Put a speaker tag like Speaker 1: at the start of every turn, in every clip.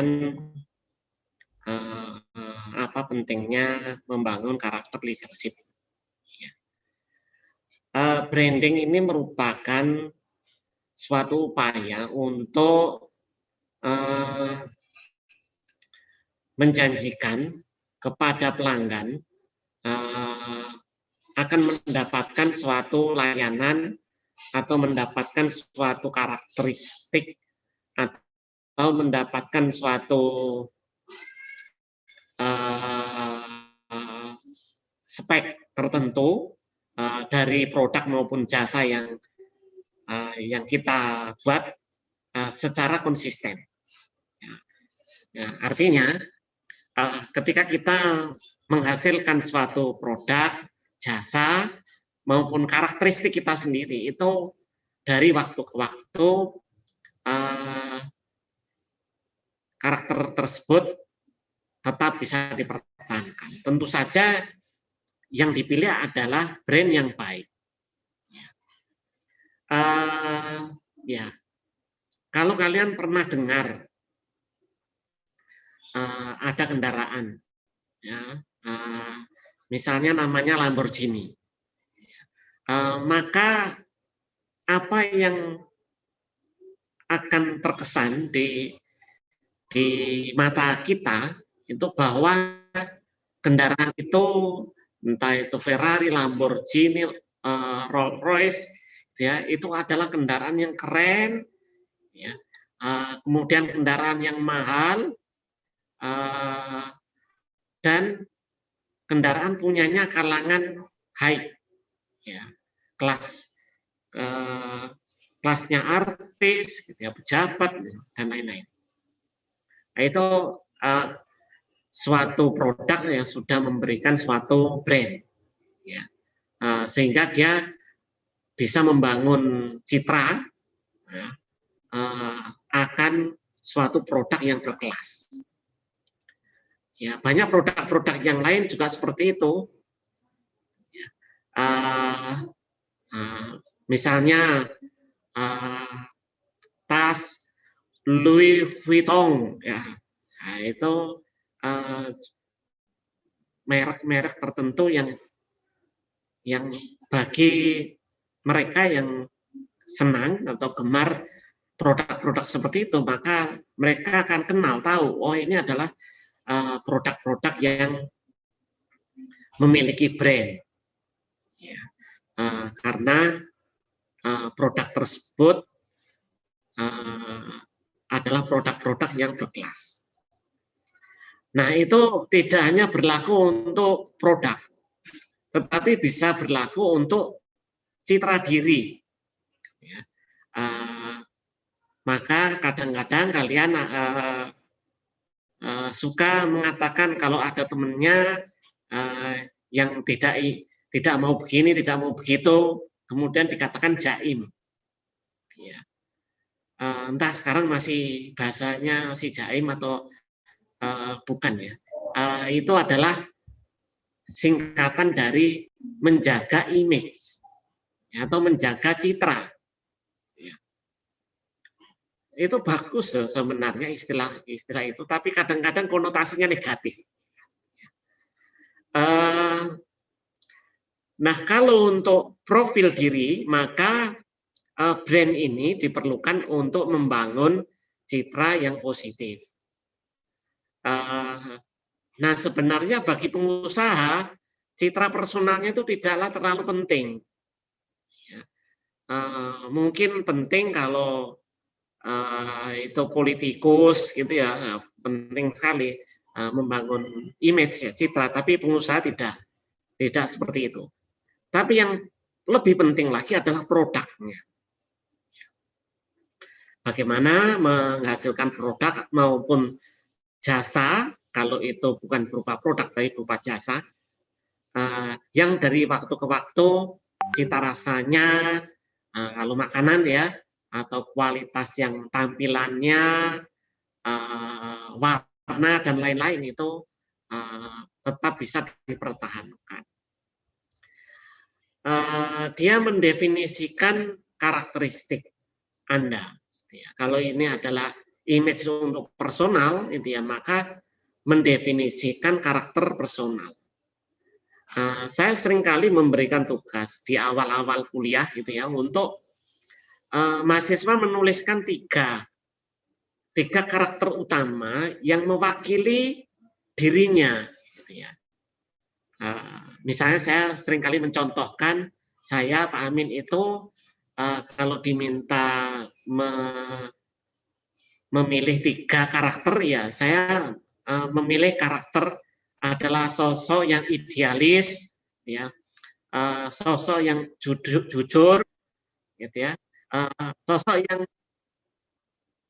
Speaker 1: menunjukkan apa pentingnya membangun karakter leadership. Branding ini merupakan suatu upaya untuk menjanjikan kepada pelanggan akan mendapatkan suatu layanan atau mendapatkan suatu karakteristik atau mendapatkan suatu spek tertentu dari produk maupun jasa yang kita buat secara konsisten. Artinya ketika kita menghasilkan suatu produk, jasa maupun karakteristik kita sendiri itu dari waktu ke waktu karakter tersebut tetap bisa dipertahankan. Tentu saja yang dipilih adalah brand yang baik. Ya, kalau kalian pernah dengar ada kendaraan, ya, misalnya namanya Lamborghini, maka apa yang akan terkesan di mata kita itu bahwa kendaraan itu entah itu Ferrari, Lamborghini, Rolls-Royce, ya, itu adalah kendaraan yang keren, ya, kemudian kendaraan yang mahal, dan kendaraan punyanya kalangan high, ya, kelasnya artis, gitu ya, pejabat dan lain-lain. Nah, itu suatu produk yang sudah memberikan suatu brand, ya, sehingga dia bisa membangun citra, ya, akan suatu produk yang berkelas. Ya, banyak produk-produk yang lain juga seperti itu. Ya, misalnya tas Louis Vuitton, ya, nah, itu merek-merek tertentu yang bagi mereka yang senang atau gemar produk-produk seperti itu, maka mereka akan kenal, tahu, oh ini adalah produk-produk yang memiliki brand, ya, karena produk tersebut adalah produk-produk yang berkelas. Nah, itu tidak hanya berlaku untuk produk, tetapi bisa berlaku untuk citra diri. Ya. Maka kadang-kadang kalian suka mengatakan kalau ada temennya yang tidak mau begini, tidak mau begitu, kemudian dikatakan jaim. Ya. Entah sekarang masih bahasanya masih jaim atau bukan, ya. Itu adalah singkatan dari menjaga image, ya, atau menjaga citra. Ya. Itu bagus loh sebenarnya istilah itu, tapi kadang-kadang konotasinya negatif. Nah, kalau untuk profil diri, maka brand ini diperlukan untuk membangun citra yang positif. Nah, sebenarnya bagi pengusaha, citra personalnya itu tidaklah terlalu penting. Ya. Mungkin penting kalau itu politikus, gitu ya, penting sekali membangun image, ya, citra. Tapi pengusaha tidak seperti itu. Tapi yang lebih penting lagi adalah produknya. Bagaimana menghasilkan produk maupun jasa, kalau itu bukan berupa produk tapi berupa jasa, yang dari waktu ke waktu cita rasanya, kalau makanan, ya, atau kualitas yang tampilannya, warna dan lain-lain itu tetap bisa dipertahankan. Dia mendefinisikan karakteristik Anda. Ya, kalau ini adalah image untuk personal, itu ya, maka mendefinisikan karakter personal. Saya seringkali memberikan tugas di awal-awal kuliah, gitu ya, untuk mahasiswa menuliskan tiga karakter utama yang mewakili dirinya, gitu ya. Misalnya saya seringkali mencontohkan, saya Pak Amin itu kalau diminta memilih tiga karakter, ya saya memilih karakter adalah sosok yang idealis, ya, sosok yang jujur, gitu ya, sosok yang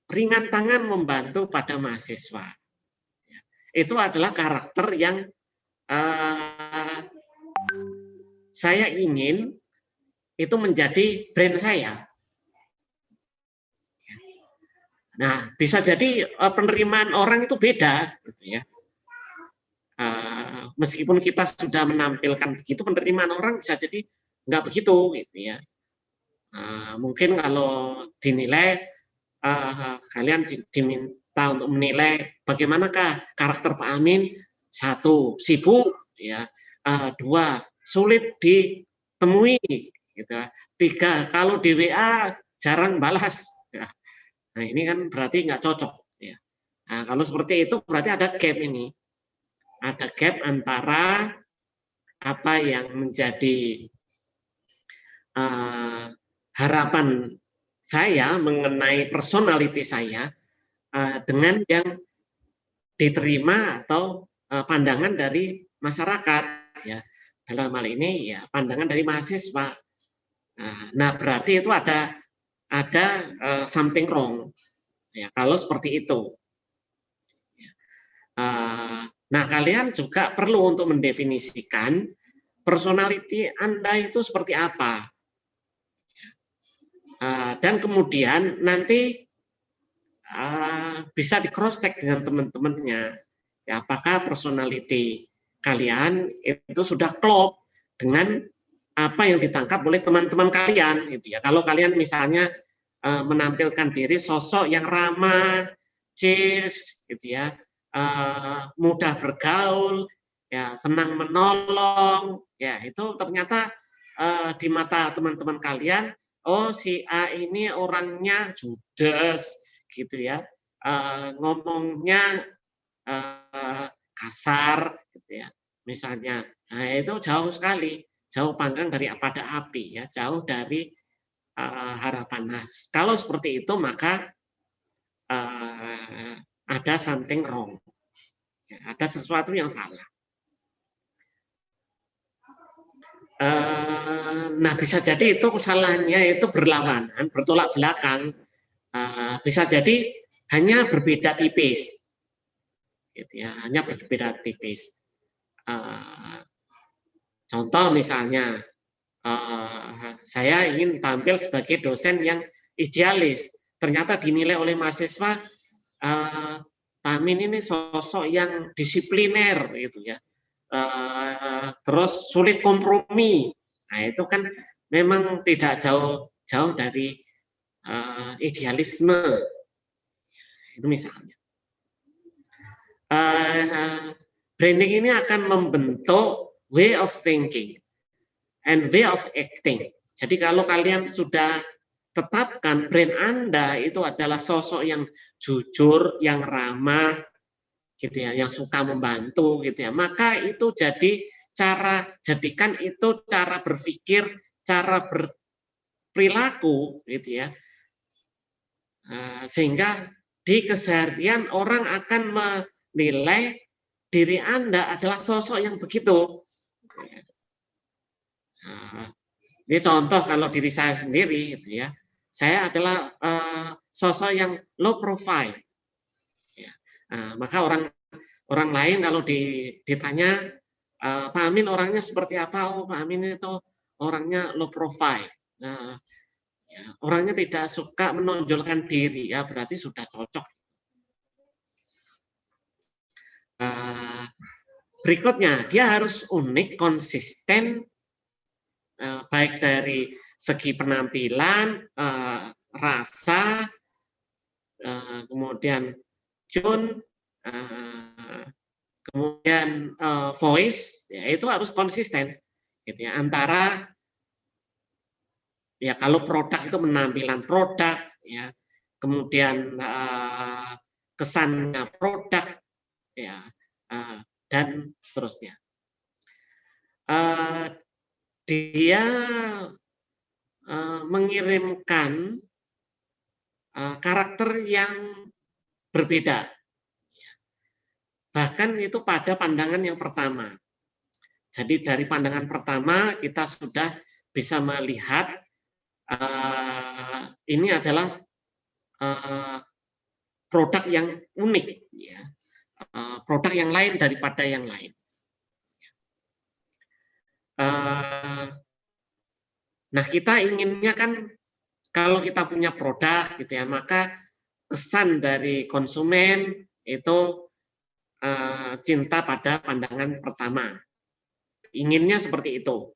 Speaker 1: ringan tangan membantu pada mahasiswa. Itu adalah karakter yang saya ingin itu menjadi brand saya. Nah, bisa jadi penerimaan orang itu beda, gitu ya. Meskipun kita sudah menampilkan begitu, penerimaan orang bisa jadi nggak begitu, gitu ya. Mungkin kalau dinilai, kalian diminta untuk menilai bagaimanakah karakter Pak Amin. 1, sibuk, ya. 2, sulit ditemui, gitu. 3, kalau di WA jarang balas. Ya. Nah, ini kan berarti nggak cocok. Ya. Nah, kalau seperti itu berarti ada gap ini. Ada gap antara apa yang menjadi harapan saya mengenai personality saya dengan yang diterima atau pandangan dari masyarakat, ya. Dalam hal ini ya pandangan dari mahasiswa. Nah, berarti itu ada something wrong, ya, kalau seperti itu. Nah, kalian juga perlu untuk mendefinisikan personality Anda itu seperti apa. Dan kemudian nanti bisa di cross check dengan teman-temannya. Ya, apakah personality kalian itu sudah klop dengan apa yang ditangkap oleh teman-teman kalian, gitu ya. Kalau kalian misalnya menampilkan diri sosok yang ramah, cheers, gitu ya, mudah bergaul, ya, senang menolong, ya, itu ternyata di mata teman-teman kalian, oh si A ini orangnya judes, gitu ya, ngomongnya kasar, gitu ya, misalnya. Nah, itu jauh sekali, jauh panggang dari pada api, ya, jauh dari harapan nas. Kalau seperti itu maka ada something wrong, ya, ada sesuatu yang salah. Nah, bisa jadi itu kesalahannya itu berlawanan, bertolak belakang. Bisa jadi hanya berbeda tipis, gitu ya, hanya berbeda tipis. Contoh misalnya, saya ingin tampil sebagai dosen yang idealis, ternyata dinilai oleh mahasiswa, Pak Amin ini sosok yang disipliner, gitu ya, terus sulit kompromi. Nah, itu kan memang tidak jauh dari idealisme, itu misalnya. Branding ini akan membentuk way of thinking and way of acting. Jadi kalau kalian sudah tetapkan brand Anda itu adalah sosok yang jujur, yang ramah, gitu ya, yang suka membantu, gitu ya, maka itu jadikan itu cara berpikir, cara berperilaku, gitu ya, sehingga di keseharian orang akan menilai diri Anda adalah sosok yang begitu. Ini contoh kalau diri saya sendiri, gitu ya, saya adalah sosok yang low profile. Ya. Maka orang lain kalau ditanya, Pak Amin orangnya seperti apa? Oh, Pak Amin itu orangnya low profile. Ya, orangnya tidak suka menonjolkan diri, ya berarti sudah cocok. Berikutnya, dia harus unik, konsisten, baik dari segi penampilan, rasa, kemudian June, kemudian voice, ya itu harus konsisten gitu ya, antara ya kalau produk itu penampilan produk ya, kemudian kesannya produk ya, dan seterusnya. Dia mengirimkan karakter yang berbeda, bahkan itu pada pandangan yang pertama. Jadi dari pandangan pertama kita sudah bisa melihat ini adalah produk yang unik, ya. Produk yang lain daripada yang lain. Nah, kita inginnya kan kalau kita punya produk gitu ya, maka kesan dari konsumen itu cinta pada pandangan pertama. Inginnya seperti itu.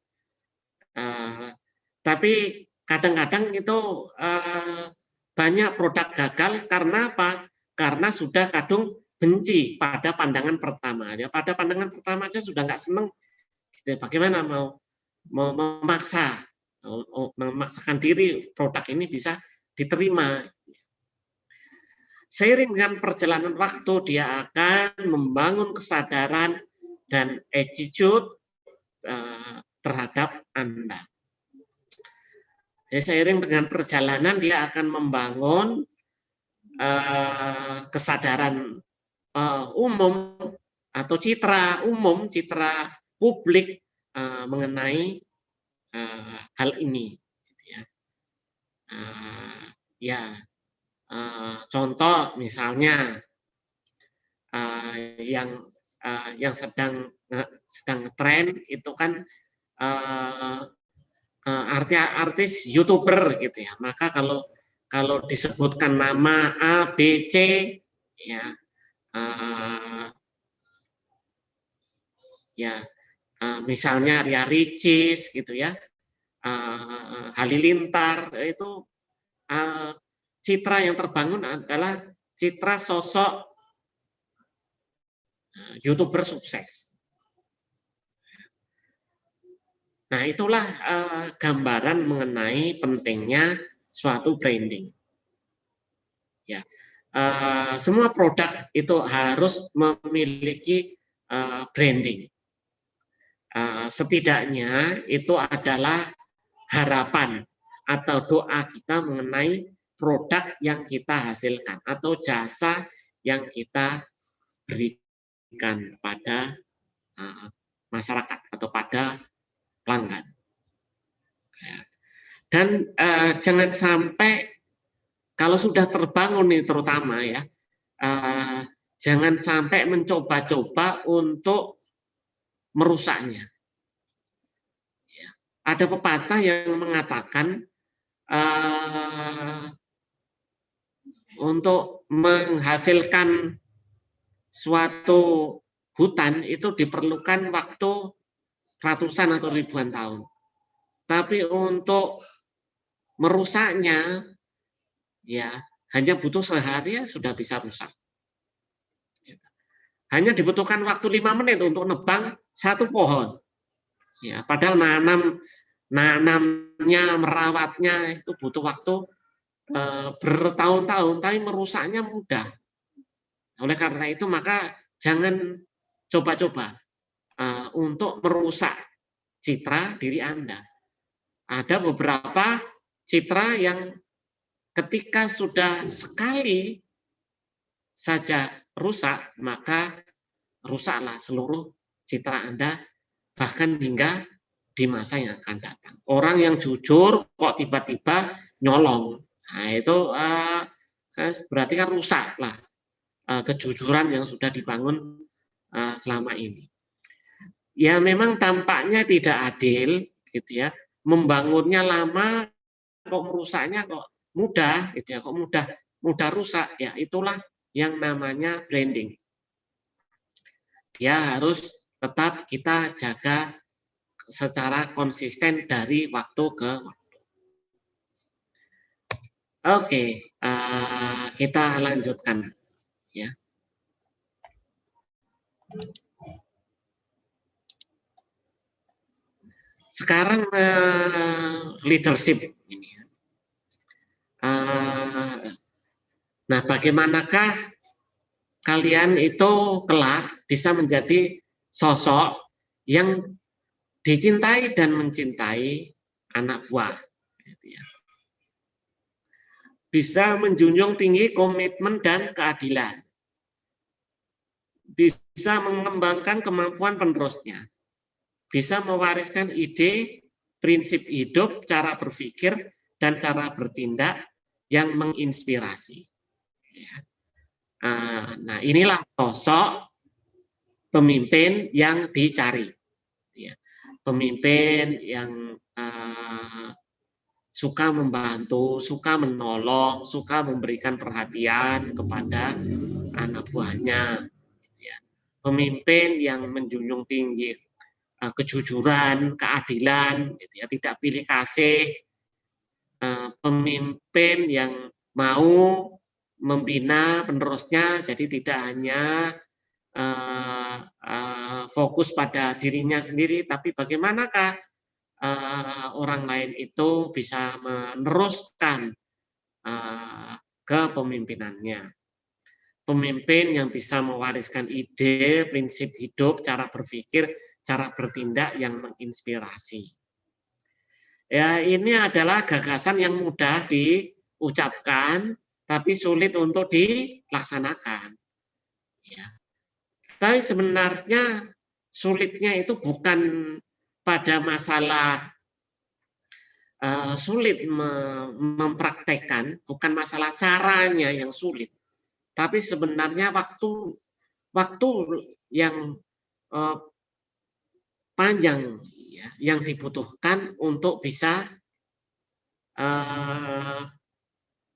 Speaker 1: Tapi kadang-kadang itu banyak produk gagal karena apa? Karena sudah kadung benci pada pandangan pertama. Ya, pada pandangan pertama aja sudah nggak seneng. Bagaimana mau memaksakan diri produk ini bisa diterima. Seiring dengan perjalanan waktu, dia akan membangun kesadaran dan attitude terhadap Anda. Jadi seiring dengan perjalanan, dia akan membangun kesadaran umum atau citra umum, citra publik mengenai hal ini. Ya, contoh misalnya yang sedang tren itu kan artis YouTuber gitu ya. Maka kalau disebutkan nama A, B, C ya misalnya Ria Ricis gitu ya, Halilintar, itu citra yang terbangun adalah citra sosok YouTuber sukses. Nah, itulah gambaran mengenai pentingnya suatu branding. Ya, semua produk itu harus memiliki branding. Setidaknya itu adalah harapan atau doa kita mengenai produk yang kita hasilkan atau jasa yang kita berikan pada masyarakat atau pada pelanggan. Dan jangan sampai kalau sudah terbangun nih terutama ya, jangan sampai mencoba-coba untuk merusaknya. Ada pepatah yang mengatakan untuk menghasilkan suatu hutan itu diperlukan waktu ratusan atau ribuan tahun. Tapi untuk merusaknya, ya hanya butuh sehari ya sudah bisa rusak. Hanya dibutuhkan waktu 5 menit untuk nebang satu pohon. Ya, padahal nanamnya, merawatnya itu butuh waktu bertahun-tahun, tapi merusaknya mudah. Oleh karena itu maka jangan coba-coba untuk merusak citra diri Anda. Ada beberapa citra yang ketika sudah sekali saja rusak, maka rusaklah seluruh citra Anda, bahkan hingga di masa yang akan datang. Orang yang jujur kok tiba-tiba nyolong, nah itu berarti kan rusak lah kejujuran yang sudah dibangun selama ini. Ya memang tampaknya tidak adil, gitu ya. Membangunnya lama, kok merusaknya kok mudah, gitu ya. Kok mudah rusak, ya itulah yang namanya branding. Dia harus tetap kita jaga secara konsisten dari waktu ke waktu. Oke, kita lanjutkan ya. Sekarang leadership ini. Nah, bagaimanakah kalian itu kelak bisa menjadi sosok yang dicintai dan mencintai anak buah, gitu ya. Bisa menjunjung tinggi komitmen dan keadilan, bisa mengembangkan kemampuan penerusnya, bisa mewariskan ide, prinsip hidup, cara berpikir, dan cara bertindak yang menginspirasi. Nah, inilah sosok pemimpin yang dicari. Pemimpin yang suka membantu, suka menolong, suka memberikan perhatian kepada anak buahnya. Pemimpin yang menjunjung tinggi kejujuran, keadilan, tidak pilih kasih. Pemimpin yang mau membina penerusnya, jadi tidak hanya fokus pada dirinya sendiri, tapi bagaimanakah orang lain itu bisa meneruskan kepemimpinannya. Pemimpin yang bisa mewariskan ide, prinsip hidup, cara berpikir, cara bertindak yang menginspirasi. Ya, ini adalah gagasan yang mudah diucapkan, tapi sulit untuk dilaksanakan. Ya. Tapi sebenarnya sulitnya itu bukan pada masalah sulit mempraktekkan, bukan masalah caranya yang sulit, tapi sebenarnya waktu yang panjang ya, yang dibutuhkan untuk bisa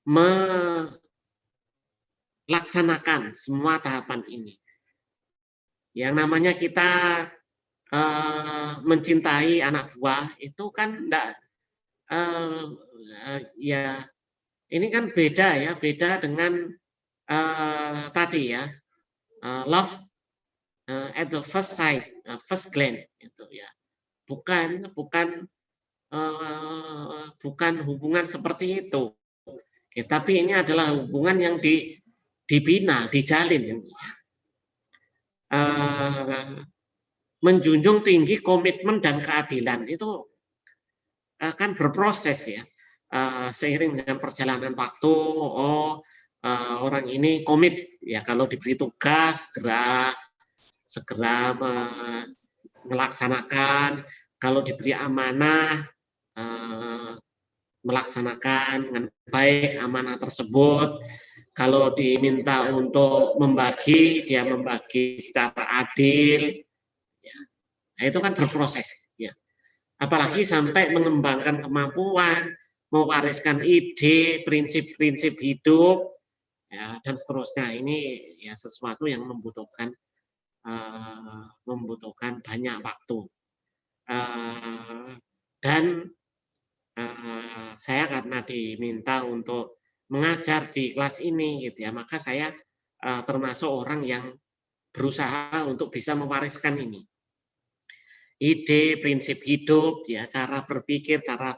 Speaker 1: melaksanakan semua tahapan ini. Yang namanya kita mencintai anak buah itu kan enggak, ya ini kan beda ya, beda dengan tadi ya, love at the first sight, first glance itu ya. Bukan hubungan seperti itu. Ya, tapi ini adalah hubungan yang dibina, dijalin. Menjunjung tinggi komitmen dan keadilan itu akan berproses ya. Seiring dengan perjalanan waktu, orang ini komit ya, kalau diberi tugas segera melaksanakan, kalau diberi amanah melaksanakan dengan baik amanah tersebut. Kalau diminta untuk membagi, dia membagi secara adil. Ya. Nah, itu kan berproses. Ya. Apalagi sampai mengembangkan kemampuan, mewariskan ide, prinsip-prinsip hidup, ya, dan seterusnya. Ini ya sesuatu yang membutuhkan banyak waktu. Dan saya karena diminta untuk mengajar di kelas ini gitu ya, maka saya termasuk orang yang berusaha untuk bisa mewariskan ini. Ide, prinsip hidup, ya, cara berpikir, cara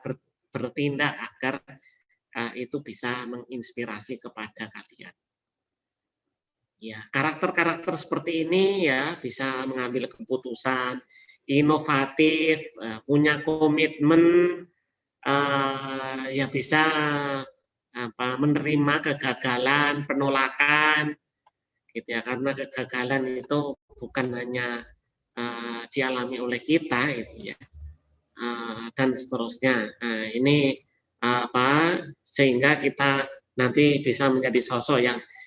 Speaker 1: bertindak agar itu bisa menginspirasi kepada kalian. Ya, karakter-karakter seperti ini ya bisa mengambil keputusan, inovatif, punya komitmen, ya bisa menerima kegagalan, penolakan, gitu ya, karena kegagalan itu bukan hanya dialami oleh kita, gitu ya, dan seterusnya. Ini sehingga kita nanti bisa menjadi sosok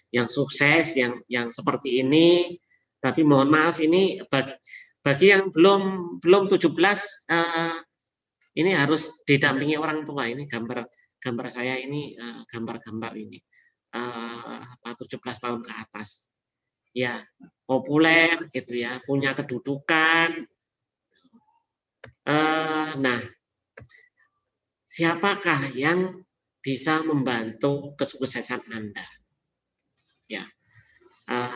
Speaker 1: yang sukses, yang seperti ini. Tapi mohon maaf, ini bagi yang belum 17, ini harus didampingi orang tua. Ini gambar saya ini, gambar-gambar ini 17 tahun ke atas. Ya, populer gitu ya, punya kedudukan. Nah, siapakah yang bisa membantu kesuksesan Anda. Ya,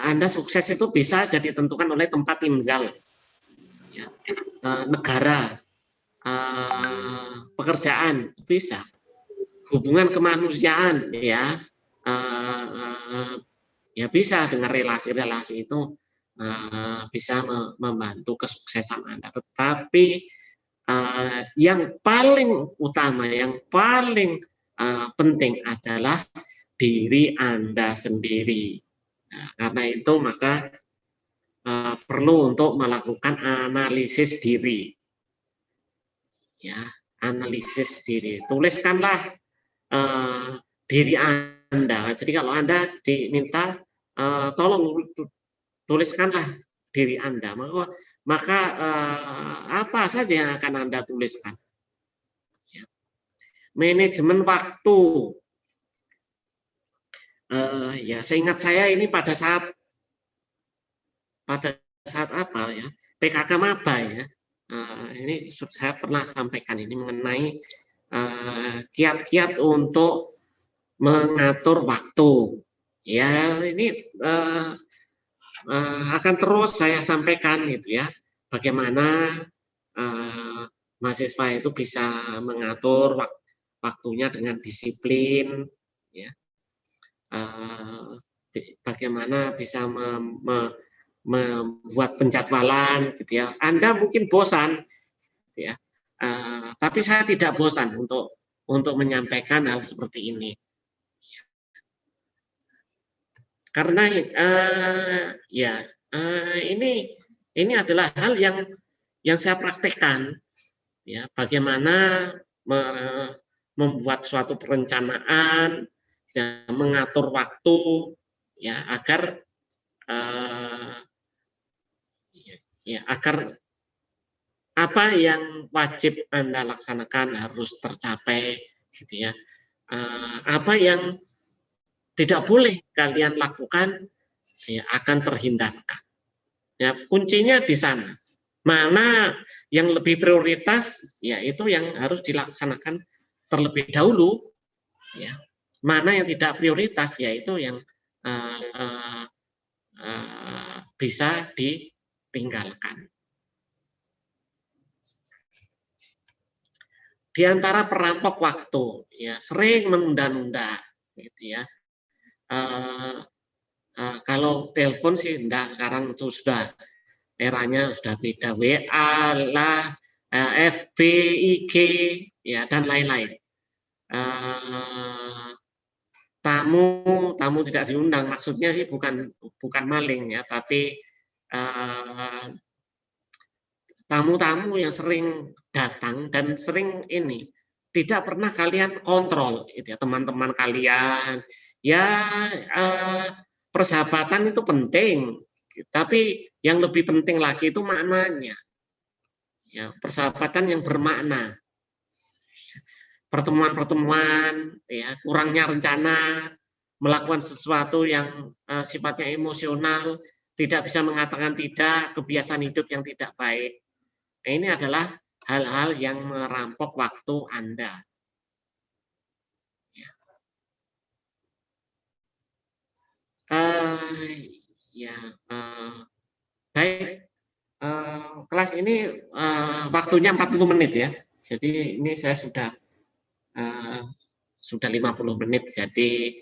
Speaker 1: Anda sukses itu bisa jadi ditentukan oleh tempat tinggal, ya, negara, pekerjaan bisa, hubungan kemanusiaan, ya, ya bisa dengan relasi-relasi itu bisa membantu kesuksesan Anda. Tetapi yang paling utama, yang paling penting adalah diri Anda sendiri. Nah, karena itu maka perlu untuk melakukan analisis diri. Ya, analisis diri. Tuliskanlah diri Anda. Jadi kalau Anda diminta tolong tuliskanlah diri Anda, maka apa saja yang akan Anda tuliskan? Ya. Manajemen waktu. Ya, seingat saya ini pada saat apa ya, PKK maba ya. Ini saya pernah sampaikan ini mengenai kiat-kiat untuk mengatur waktu. Ya, ini akan terus saya sampaikan gitu ya, bagaimana mahasiswa itu bisa mengatur waktunya dengan disiplin, ya. Bagaimana bisa membuat penjadwalan, gitu ya. Anda mungkin bosan, gitu ya. Tapi saya tidak bosan untuk menyampaikan hal seperti ini. Karena ya ini adalah hal yang saya praktekkan, ya, bagaimana membuat suatu perencanaan, ya, mengatur waktu, ya, agar agar apa yang wajib Anda laksanakan harus tercapai, gitu ya. Apa yang tidak boleh kalian lakukan, ya, akan terhindarkan. Ya, kuncinya di sana. Mana yang lebih prioritas, ya itu yang harus dilaksanakan terlebih dahulu. Ya. Mana yang tidak prioritas, ya itu yang bisa ditinggalkan. Di antara perampok waktu, ya sering menunda-nunda, gitu ya. Kalau telepon sih enggak, sekarang itu sudah eranya sudah beda, WA lah, FB, IG, ya dan lain-lain. Tamu tidak diundang, maksudnya sih bukan maling ya, tapi tamu-tamu yang sering datang dan sering ini tidak pernah kalian kontrol, itu ya, teman-teman kalian. Ya, persahabatan itu penting, tapi yang lebih penting lagi itu maknanya. Ya, persahabatan yang bermakna. Pertemuan-pertemuan, ya, kurangnya rencana, melakukan sesuatu yang sifatnya emosional, tidak bisa mengatakan tidak, kebiasaan hidup yang tidak baik. Nah, ini adalah hal-hal yang merampok waktu Anda. Ya, baik. Kelas ini waktunya 40 menit ya. Jadi ini saya sudah 50 menit. Jadi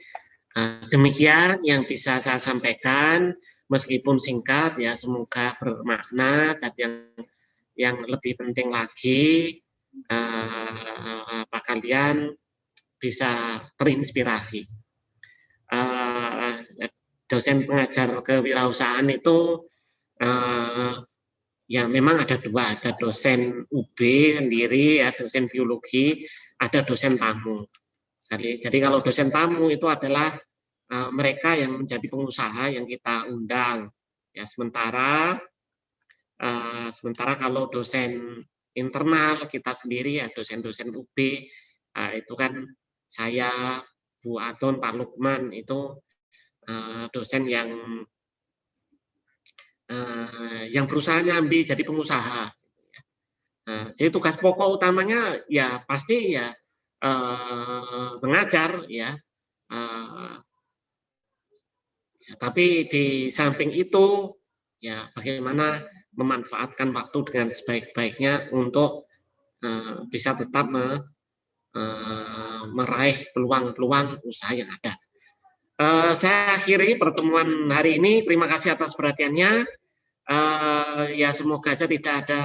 Speaker 1: demikian yang bisa saya sampaikan, meskipun singkat ya, semoga bermakna, dan yang lebih penting lagi apa kalian bisa terinspirasi. Dosen pengajar kewirausahaan itu ya memang ada dua, ada dosen UB sendiri, ya, dosen biologi, ada dosen tamu. Jadi kalau dosen tamu itu adalah mereka yang menjadi pengusaha yang kita undang. Ya, sementara kalau dosen internal kita sendiri, ya dosen-dosen UB, itu kan saya, Bu Atun, Pak Lukman, itu dosen yang berusaha nyambi jadi pengusaha. Jadi tugas pokok utamanya ya pasti ya mengajar, ya. Tapi di samping itu, ya bagaimana memanfaatkan waktu dengan sebaik-baiknya untuk bisa tetap meraih peluang-peluang usaha yang ada. Saya akhiri pertemuan hari ini. Terima kasih atas perhatiannya. Ya semoga aja tidak ada